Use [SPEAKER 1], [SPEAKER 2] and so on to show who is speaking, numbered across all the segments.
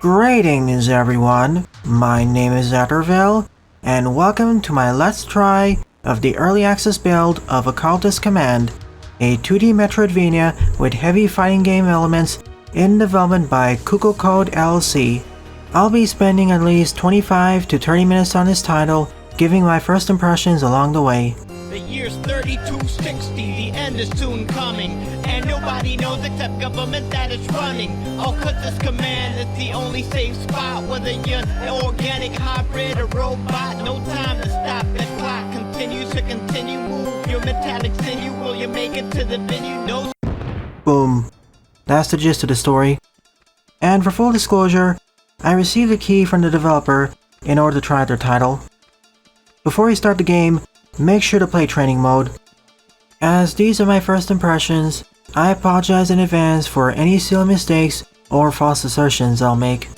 [SPEAKER 1] Greetings everyone, my name is Atterville, and welcome to my Let's Try of the Early Access build of Occultus Command, a 2D metroidvania with heavy fighting game elements in development by Cuco Code LLC. I'll be spending at least 25 to 30 minutes on this title, giving my first impressions along the way.
[SPEAKER 2] The year's 3260, the end is soon coming, and nobody knows except government that it's running. Occultus Command is the only safe spot, whether you're an organic hybrid or robot. No time to stop, that clock continues to continue. Move your metallic sinew, will you make it to the venue? No.
[SPEAKER 1] Boom. That's the gist of the story. And for full disclosure, I received a key from the developer in order to try their title. Before you start the game, make sure to play training mode. As these are my first impressions, I apologize in advance for any silly mistakes or false assertions I'll make.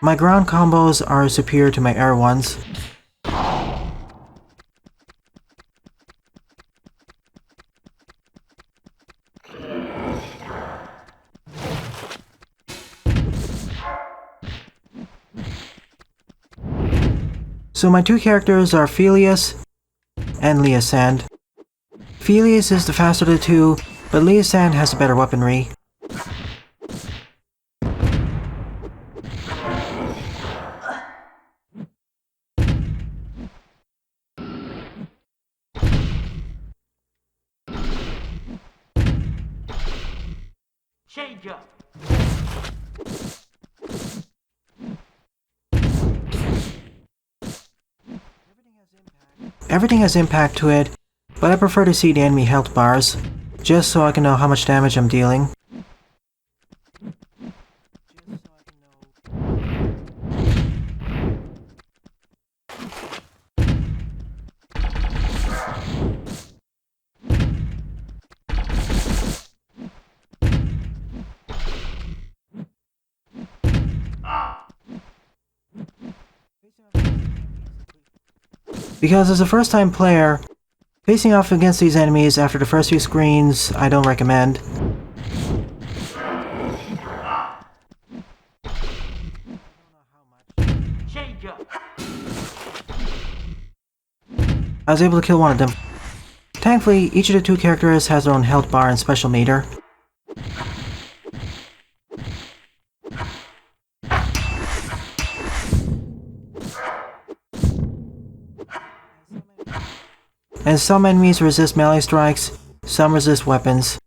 [SPEAKER 1] My ground combos are superior to my air ones. So my two characters are Felius and Leosand. Felius is the faster of the two, but Leosand has the better weaponry.
[SPEAKER 2] Change up.
[SPEAKER 1] Everything has impact to it, but I prefer to see the enemy health bars, just so I can know how much damage I'm dealing. Because as a first-time player, facing off against these enemies after the first few screens, I don't recommend. I was able to kill one of them. Thankfully, each of the two characters has their own health bar and special meter. And some enemies resist melee strikes, some resist weapons.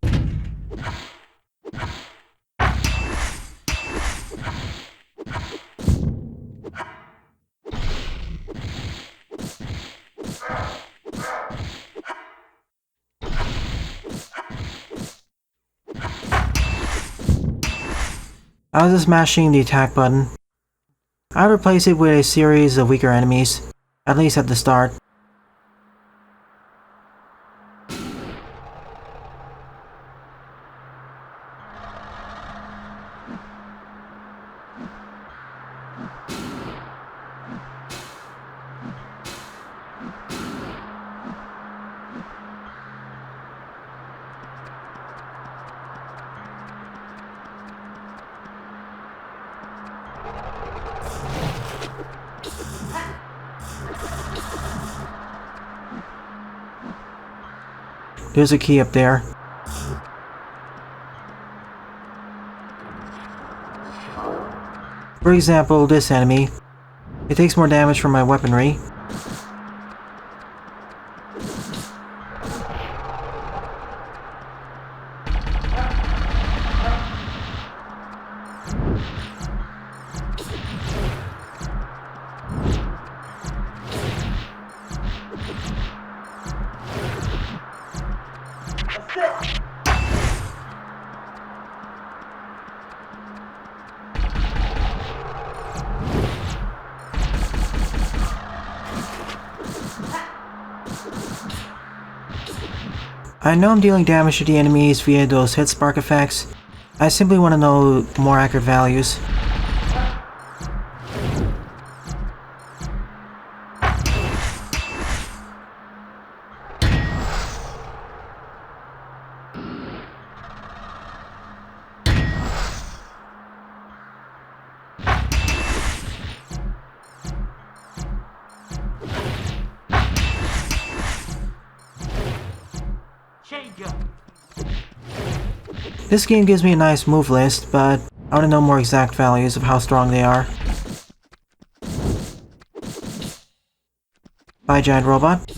[SPEAKER 1] I was just mashing the attack button. I'd replace it with a series of weaker enemies, at least at the start. There's a key up there. For example, this enemy. It takes more damage from my weaponry. I know I'm dealing damage to the enemies via those hit spark effects. I simply want to know more accurate values. This game gives me a nice move list, but I want to know more exact values of how strong they are. Bye, giant robot.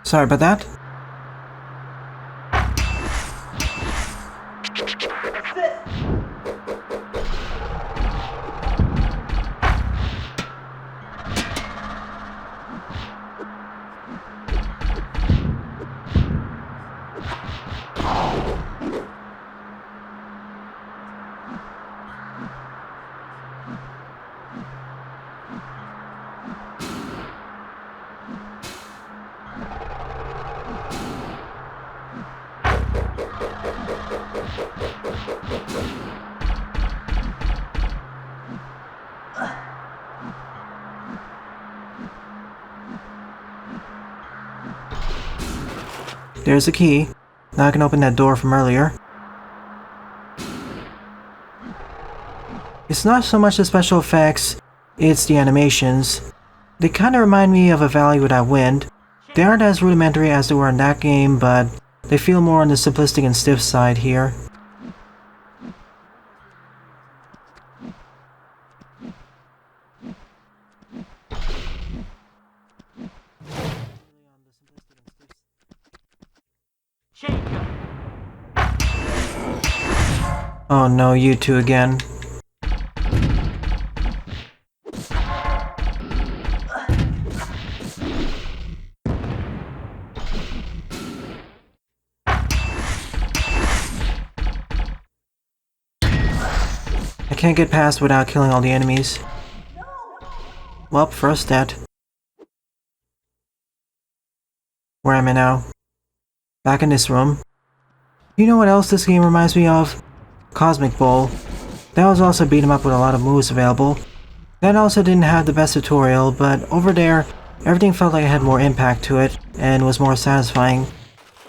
[SPEAKER 1] Sorry about that. There's a key. Now I can open that door from earlier. It's not so much the special effects, it's the animations. They kinda remind me of a Valley Without Wind. They aren't as rudimentary as they were in that game, but they feel more on the simplistic and stiff side here. Oh no, you two again. I can't get past without killing all the enemies. Well, first dead. Where am I now? Back in this room. You know what else this game reminds me of? Cosmic Bowl. That was also beat 'em up with a lot of moves available. That also didn't have the best tutorial, but over there, everything felt like it had more impact to it, and was more satisfying.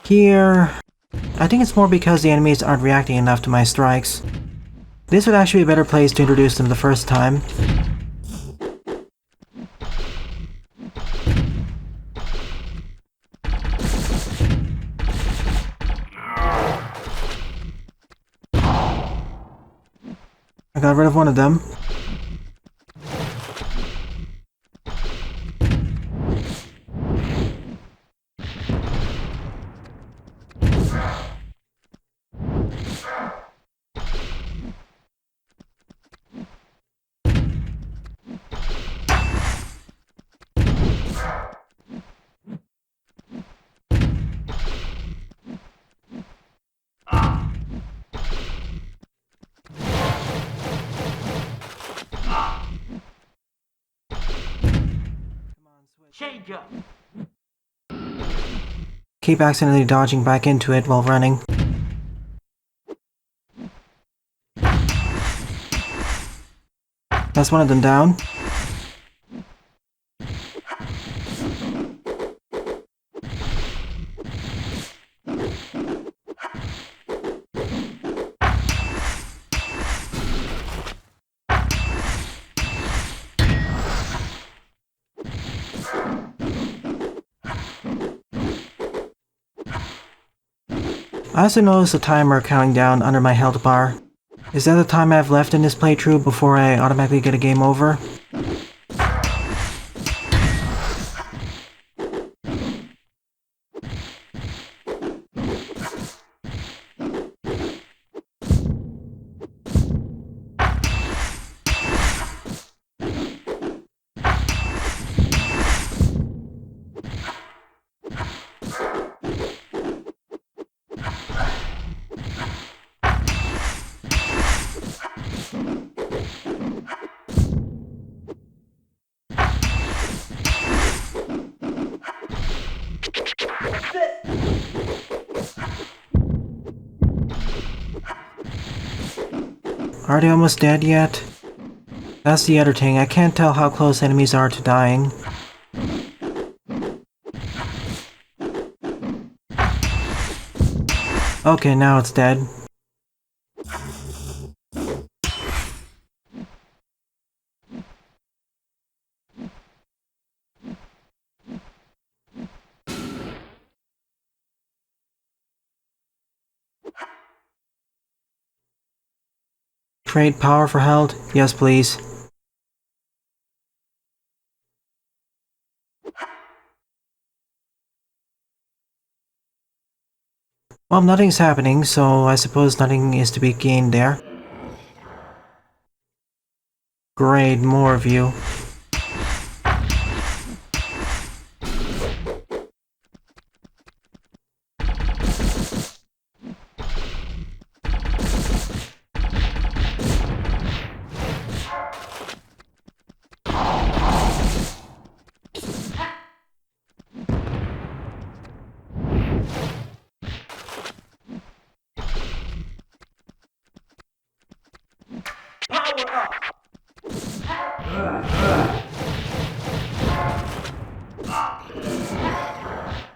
[SPEAKER 1] Here, I think it's more because the enemies aren't reacting enough to my strikes. This would actually be a better place to introduce them the first time. I got rid of one of them. Keep accidentally dodging back into it while running. That's one of them down. I also noticed a timer counting down under my health bar. Is that the time I have left in this playthrough before I automatically get a game over? Are they almost dead yet? That's the other thing, I can't tell how close enemies are to dying. Okay, now it's dead. Trade power for health? Yes, please. Well, nothing's happening, so I suppose nothing is to be gained there. Great, more of you.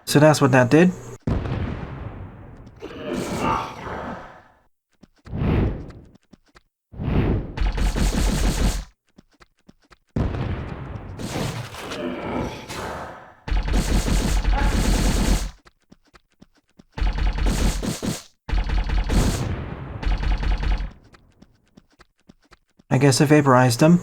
[SPEAKER 1] So that's what that did. I guess I vaporized them.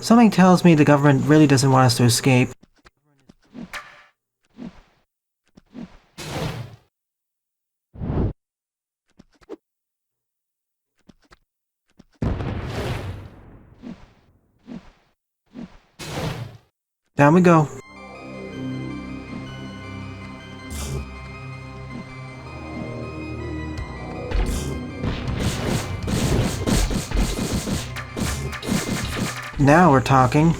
[SPEAKER 1] Something tells me the government really doesn't want us to escape. Down we go. Now we're talking.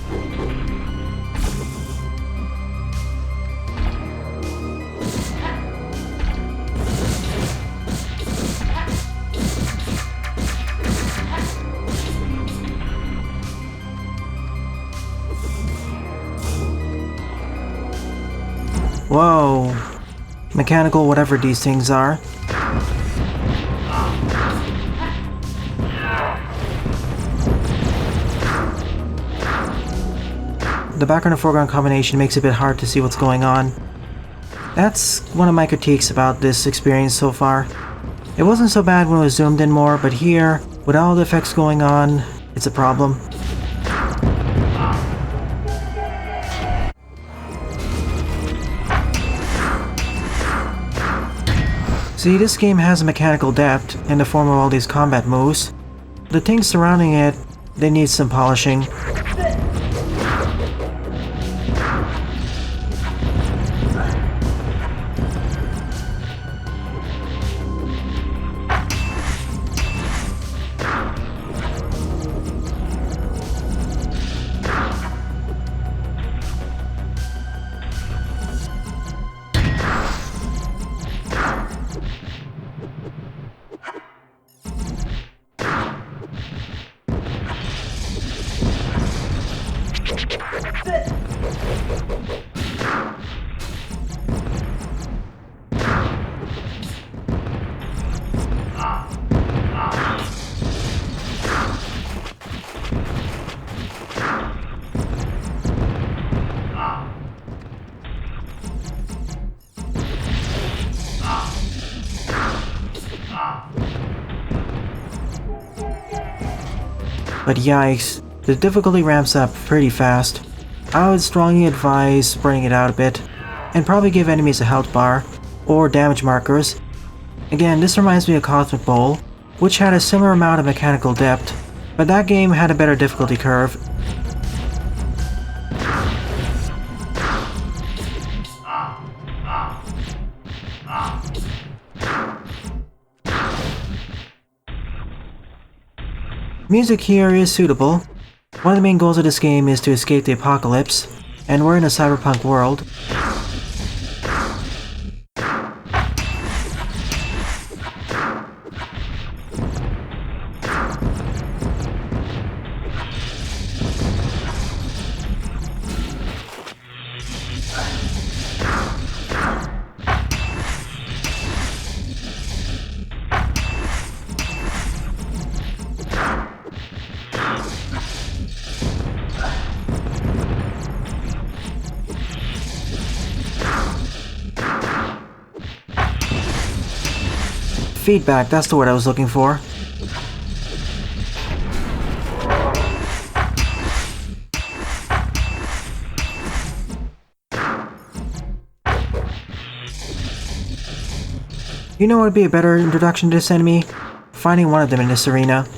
[SPEAKER 1] Whoa. Mechanical whatever these things are. The background and foreground combination makes it a bit hard to see what's going on. That's one of my critiques about this experience so far. It wasn't so bad when it was zoomed in more, but here, with all the effects going on, it's a problem. See, this game has a mechanical depth in the form of all these combat moves. The things surrounding it, they need some polishing. but yikes, the difficulty ramps up pretty fast. I would strongly advise spreading it out a bit, and probably give enemies a health bar, or damage markers. Again, this reminds me of Cosmic Bowl, which had a similar amount of mechanical depth, but that game had a better difficulty curve. Music here is suitable. One of the main goals of this game is to escape the apocalypse, and we're in a cyberpunk world. Feedback, that's the word I was looking for. You know what would be a better introduction to this enemy? Finding one of them in this arena.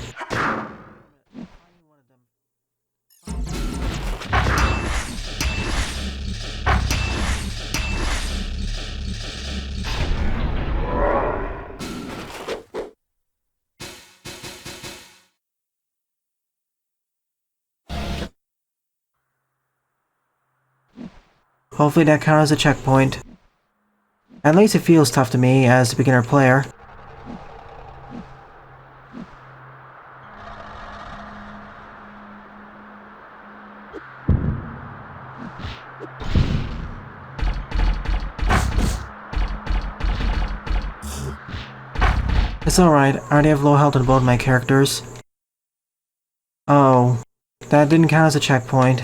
[SPEAKER 1] Hopefully that counts as a checkpoint. At least it feels tough to me as a beginner player. It's alright, I already have low health on both my characters. Oh, that didn't count as a checkpoint.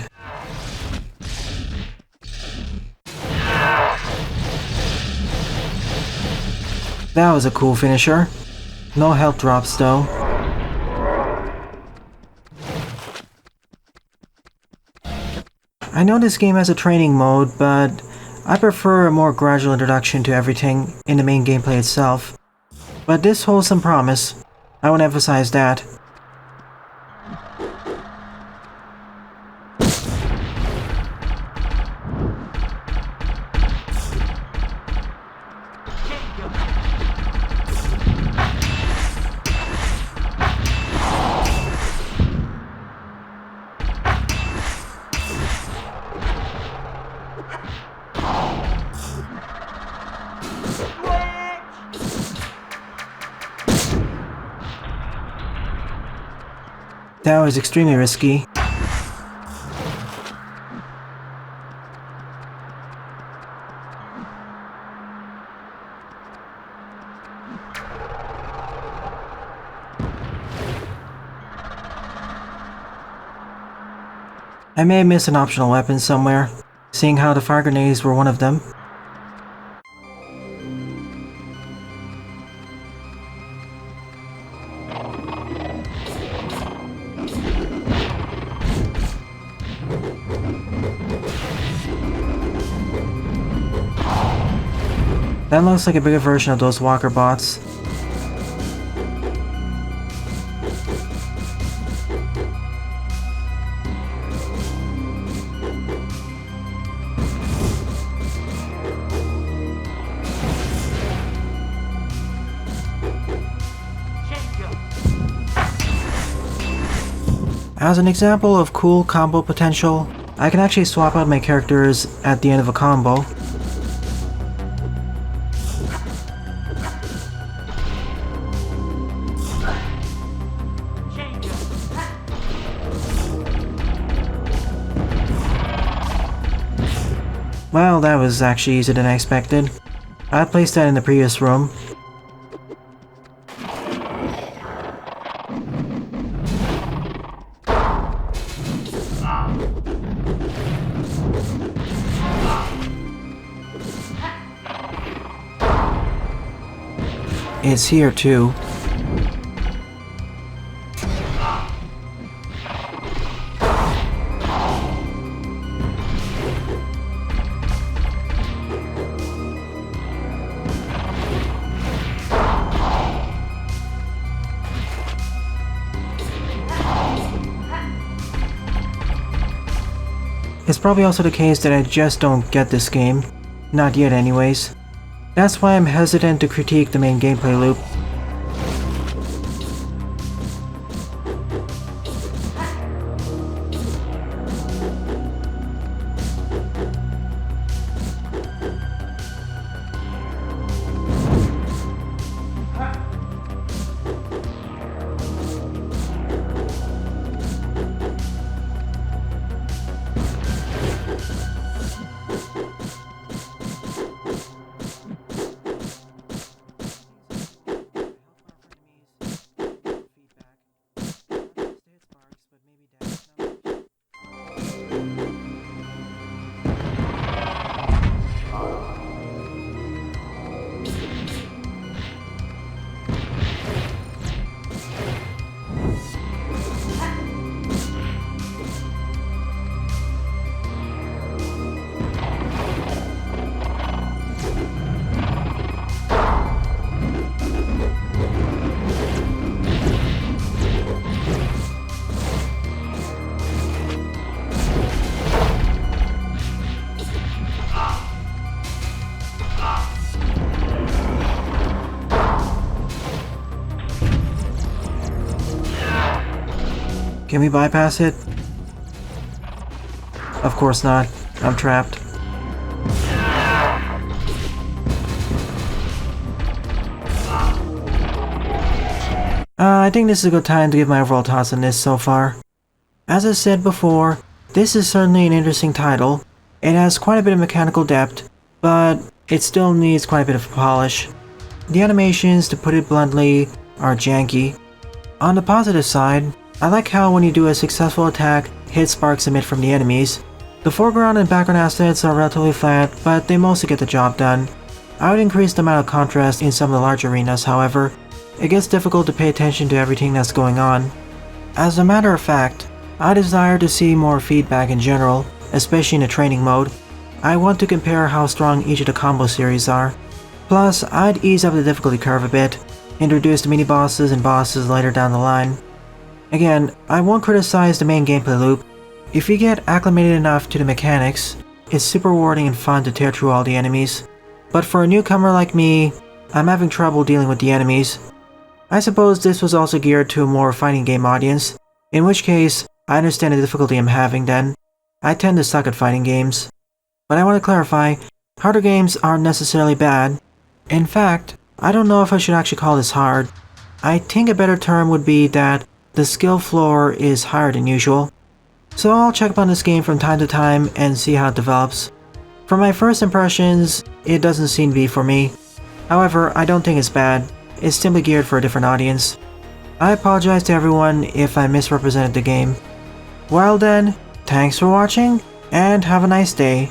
[SPEAKER 1] That was a cool finisher. No health drops though. I know this game has a training mode, but I prefer a more gradual introduction to everything in the main gameplay itself. But this holds some promise. I want to emphasize that. That was extremely risky. I may have missed an optional weapon somewhere, seeing how the fire grenades were one of them. That looks like a bigger version of those walker bots. As an example of cool combo potential, I can actually swap out my characters at the end of a combo. Well, that was actually easier than I expected. I placed that in the previous room. It's here too. It's probably also the case that I just don't get this game. Not yet anyways. That's why I'm hesitant to critique the main gameplay loop. Can we bypass it? Of course not. I'm trapped. I think this is a good time to give my overall thoughts on this so far. As I said before, this is certainly an interesting title. It has quite a bit of mechanical depth, but it still needs quite a bit of polish. The animations, to put it bluntly, are janky. On the positive side, I like how when you do a successful attack, hit sparks emit from the enemies. The foreground and background assets are relatively flat, but they mostly get the job done. I would increase the amount of contrast in some of the large arenas, however. It gets difficult to pay attention to everything that's going on. As a matter of fact, I desire to see more feedback in general, especially in the training mode. I want to compare how strong each of the combo series are. Plus, I'd ease up the difficulty curve a bit, introduce the mini-bosses and bosses later down the line. Again, I won't criticize the main gameplay loop. If you get acclimated enough to the mechanics, it's super rewarding and fun to tear through all the enemies. But for a newcomer like me, I'm having trouble dealing with the enemies. I suppose this was also geared to a more fighting game audience, in which case, I understand the difficulty I'm having then. I tend to suck at fighting games. But I want to clarify, harder games aren't necessarily bad. In fact, I don't know if I should actually call this hard. I think a better term would be that the skill floor is higher than usual. So I'll check up on this game from time to time and see how it develops. From my first impressions, it doesn't seem to be for me. However, I don't think it's bad. It's simply geared for a different audience. I apologize to everyone if I misrepresented the game. Well then, thanks for watching, and have a nice day.